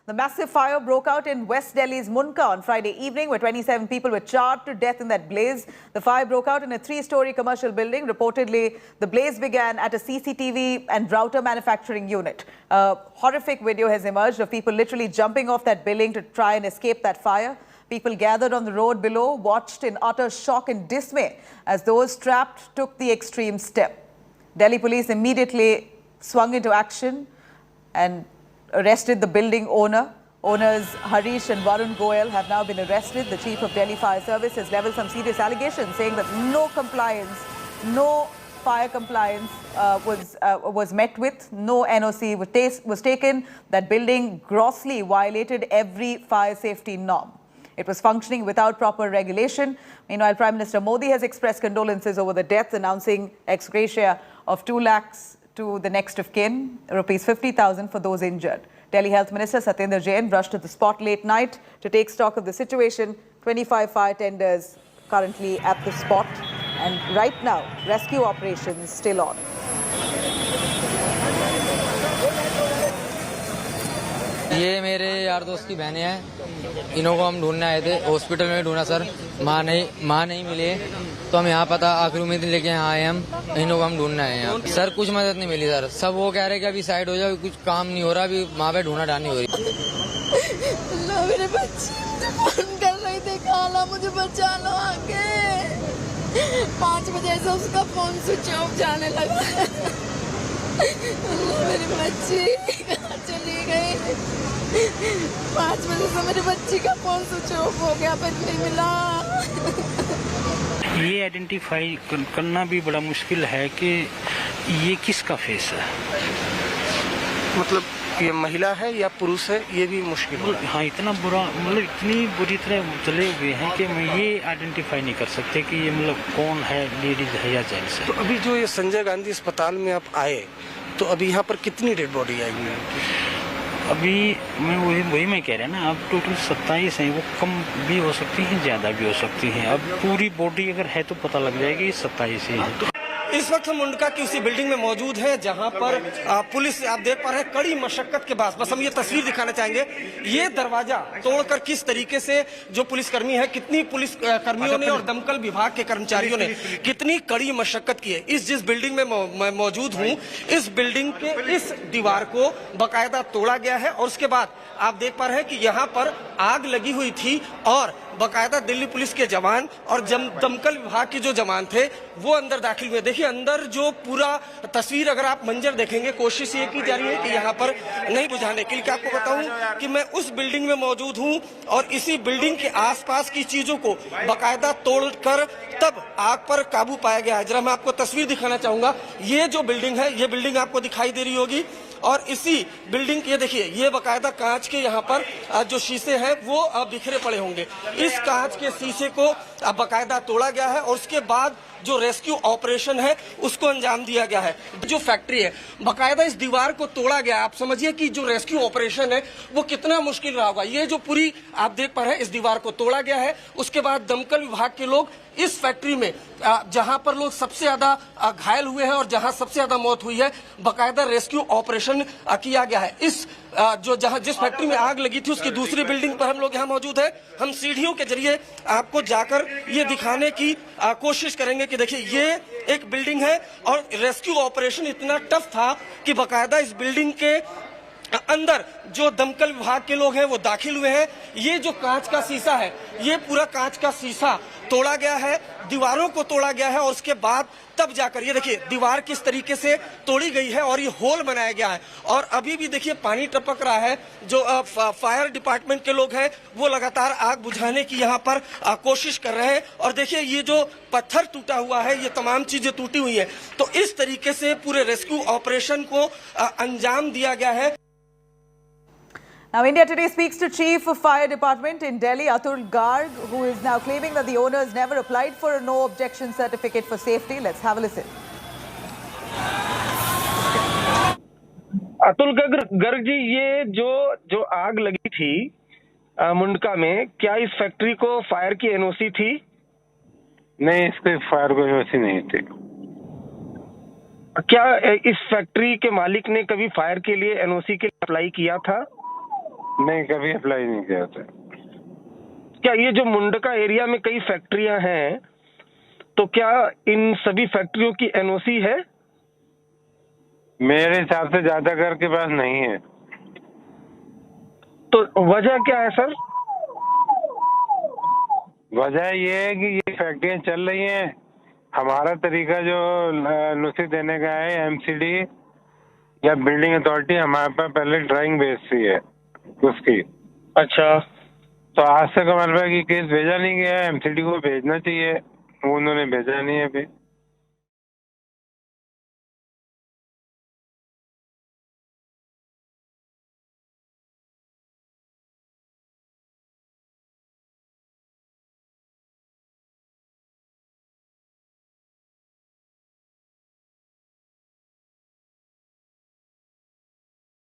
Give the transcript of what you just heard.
The massive fire broke out in West Delhi's Munka on Friday evening, where 27 people were charred to death in that blaze. The fire broke out in a three-story commercial building. Reportedly, the blaze began at a CCTV and router manufacturing unit. A horrific video has emerged of people literally jumping off that building to try and escape that fire. People gathered on the road below watched in utter shock and dismay as those trapped took the extreme step. Delhi police immediately swung into action and arrested the building owner. Owners Harish and Varun Goyal have now been arrested. The chief of Delhi Fire Service has leveled some serious allegations, saying that no fire compliance was met with, no NOC was taken. That building grossly violated every fire safety norm. It was functioning without proper regulation. Meanwhile, Prime Minister Modi has expressed condolences over the death, announcing ex gratia of 2 lakhs to the next of kin, rupees 50,000 for those injured. Delhi Health Minister Satyendra Jain rushed to the spot late night to take stock of the situation. 25 fire tenders currently at the spot, and right now rescue operations still on. ये मेरे यार दोस्त की बहनें हैं, इन्हों को हम ढूंढने आए थे, हॉस्पिटल में ढूंढा सर, माँ नहीं मिली, तो हम यहाँ पता आखिरी उम्मीद लेके यहाँ आए हम, इन्हों को हम ढूंढने आए हैं। सर कुछ मदद नहीं मिली सर, सब वो कह रहे कि अभी साइड हो जाओ, कुछ काम नहीं हो रहा, अभी माँ पे ढूंढा ढानी हो रही। मेरे बच्चे फोन कर रहे थे, खाला मुझे बचा लो आके। 5 बजे से उसका फोन स्विच ऑफ जाने लगा। मेरी बच्ची चली गई। 5 बजे से मेरी बच्ची का फोन स्विच ऑफ हो गया, फिर नहीं मिला। ये आइडेंटिफाई करना भी बड़ा मुश्किल है कि ये किसका फेस है, मतलब ये महिला है या पुरुष है, ये भी मुश्किल है। हाँ, इतना बुरा, मतलब इतनी बुरी तरह चले हुए हैं कि मैं ये आइडेंटिफाई नहीं कर सकते कि ये मतलब कौन है, लेडीज है या जेंट्स है। तो अभी जो ये संजय गांधी अस्पताल में आप आए, तो अभी यहाँ पर कितनी डेड बॉडी आई हुई है? अभी मैं वही मैं कह रहा ना, अब टोटल 27 हैं, वो कम भी हो सकती हैं, ज़्यादा भी हो सकती हैं। अब पूरी बॉडी अगर है तो पता लग जाएगी 27 ही है। इस वक्त हम मुंडका की उसी बिल्डिंग में मौजूद हैं जहां पर पुलिस, आप देख पा रहे हैं, कड़ी मशक्कत के बाद, बस हम ये तस्वीर दिखाना चाहेंगे, ये दरवाजा तोड़कर किस तरीके से जो पुलिसकर्मी है, कितनी पुलिस कर्मियों ने और दमकल विभाग के कर्मचारियों ने कितनी कड़ी मशक्कत की है। जिस बिल्डिंग में मैं मौजूद हूँ, इस बिल्डिंग के इस दीवार को बाकायदा तोड़ा गया है और उसके बाद आप देख पा रहे हैं कि यहाँ पर आग लगी हुई थी और बाकायदा दिल्ली पुलिस के जवान और दमकल विभाग के जो जवान थे वो अंदर दाखिल हुए। देखिए अंदर जो पूरा तस्वीर, अगर आप मंजर देखेंगे, कोशिश ये की जा रही है कि यहाँ पर नहीं बुझाने के लिए। आपको बताऊं कि मैं उस बिल्डिंग में मौजूद हूँ और इसी बिल्डिंग के आसपास की चीजों को बाकायदा तोड़कर तब आग पर काबू पाया गया है। जरा मैं आपको तस्वीर दिखाना चाहूंगा। ये जो बिल्डिंग है, ये बिल्डिंग आपको दिखाई दे रही होगी और इसी बिल्डिंग के, देखिए, ये बाकायदा कांच के यहाँ पर जो शीशे हैं वो बिखरे पड़े होंगे। इस कांच के शीशे को बाकायदा तोड़ा गया है और उसके बाद जो रेस्क्यू ऑपरेशन है उसको अंजाम दिया गया है। जो फैक्ट्री है, बाकायदा इस दीवार को तोड़ा गया। आप समझिए कि जो रेस्क्यू ऑपरेशन है वो कितना मुश्किल रहा होगा। ये जो पूरी आप देख पा रहे हैं, इस दीवार को तोड़ा गया है। उसके बाद दमकल विभाग के लोग इस फैक्ट्री में, जहां पर लोग सबसे ज्यादा घायल हुए हैं और जहां सबसे ज्यादा मौत हुई है, बाकायदा रेस्क्यू ऑपरेशन किया गया है। इस जिस फैक्ट्री में आग लगी थी उसकी दूसरी बिल्डिंग पर हम लोग यहाँ मौजूद है। हम सीढ़ियों के जरिए आपको जाकर ये दिखाने की कोशिश करेंगे कि देखिए, ये एक बिल्डिंग है और रेस्क्यू ऑपरेशन इतना टफ था कि बाकायदा इस बिल्डिंग के अंदर जो दमकल विभाग के लोग हैं वो दाखिल हुए हैं। ये जो कांच का शीशा है, ये पूरा कांच का शीशा तोड़ा गया है, दीवारों को तोड़ा गया है और उसके बाद तब जाकर ये देखिए दीवार किस तरीके से तोड़ी गई है और ये होल बनाया गया है। और अभी भी देखिए पानी टपक रहा है। जो फायर डिपार्टमेंट के लोग हैं वो लगातार आग बुझाने की यहाँ पर कोशिश कर रहे हैं। और देखिए ये जो पत्थर टूटा हुआ है, ये तमाम चीजें टूटी हुई है। तो इस तरीके से पूरे रेस्क्यू ऑपरेशन को अंजाम दिया गया है। Now, India Today speaks to Chief of Fire Department in Delhi, Atul Garg, who is now claiming that the owners never applied for a no objection certificate for safety. Let's have a listen. Atul Garg ji, ये जो आग लगी थी मुंडका में, क्या इस factory को fire की एनओसी थी? नहीं, इसके फायर को एनओसी नहीं थी। क्या इस फैक्ट्री के मालिक ने कभी फायर के लिए एनओसी के लिए अप्लाई किया था? नहीं, कभी अप्लाई नहीं किया था। क्या ये जो मुंडका एरिया में कई फैक्ट्रियां हैं, तो क्या इन सभी फैक्ट्रियों की एनओसी है? मेरे हिसाब से ज्यादातर के पास नहीं है। तो वजह क्या है सर? वजह ये है कि ये फैक्ट्रियां चल रही हैं, हमारा तरीका जो नुस्खे देने का है, एमसीडी या बिल्डिंग अथॉरिटी हमारे पास पहले ड्राइंग भेजती है उसकी। अच्छा, तो आज तक हमारे पास ये केस भेजा नहीं गया है, एमसीडी को भेजना चाहिए, वो उन्होंने भेजा नहीं है अभी।